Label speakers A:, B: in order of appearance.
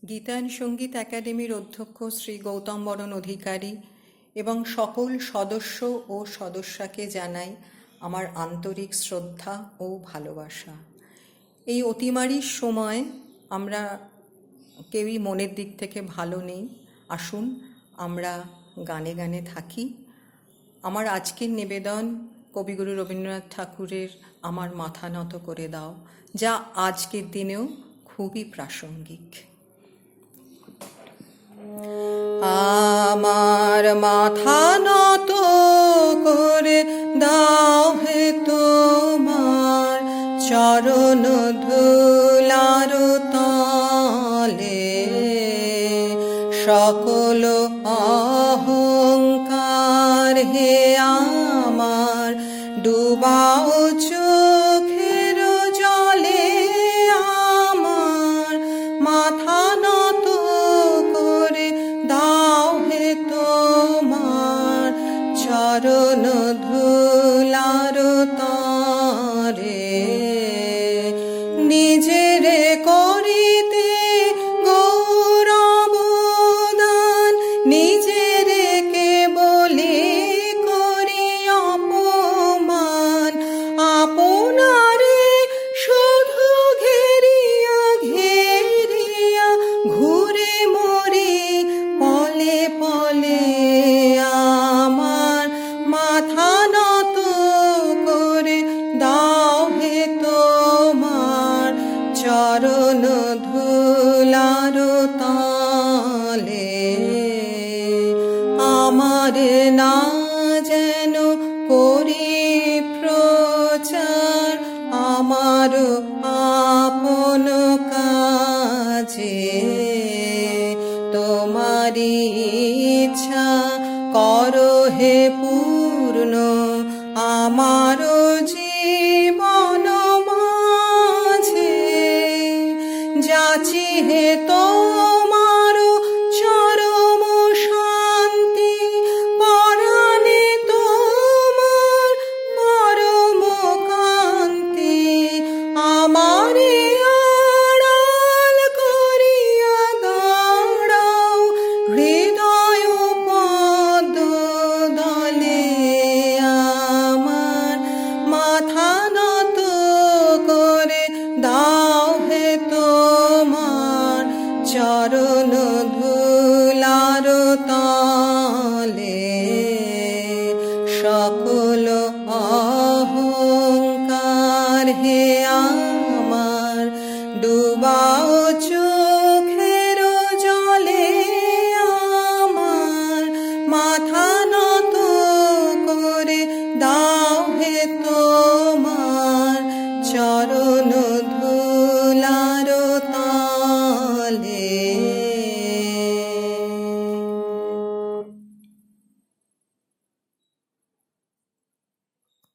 A: গীতায়ন সঙ্গীত একাডেমির অধ্যক্ষ শ্রী গৌতম বরণ অধিকারী এবং সকল সদস্য ও সদস্যাকে জানাই আমার আন্তরিক শ্রদ্ধা ও ভালোবাসা। এই অতিমারির সময় আমরা কেউই মনের দিক থেকে ভালো নেই। আসুন আমরা গানে গানে থাকি। আমার আজকের নিবেদন কবিগুরু রবীন্দ্রনাথ ঠাকুরের আমার মাথা নত করে দাও, যা আজকের দিনেও খুবই প্রাসঙ্গিক। আমার মাথা নত করে দাও হে তোমার চরণ ধুলার তলে, সকল অহংকার হে আমার ডুবাও চোখের জলে। আমার মাথা নত করে দাও হে তোমার চরণ ধুলার তরে, নিজের করিতে গৌরবদান, নিজের কেবলে করি অপমান, আপনারে শুধু ঘেরিয়া ঘেরিয়া ঘুরে মরি পলে পলে। আমার মাথা নত করে দাও হে তোমার চরণ ধুলার তলে। আমার না যেন করি প্রচার আমার আপন কাজে, তোমারি ইচ্ছা করো হে পূর্ণ আমার জীবন মাঝে। যাচি হে তোমার চরম শান্তি, পরাণে তোমার পরম কান্তি। আমারে আড়াল করিয়া দাঁড়াও হৃদয় পদ্ম দলে। আমার মাথা নত করে দাও হে তোমার চরণ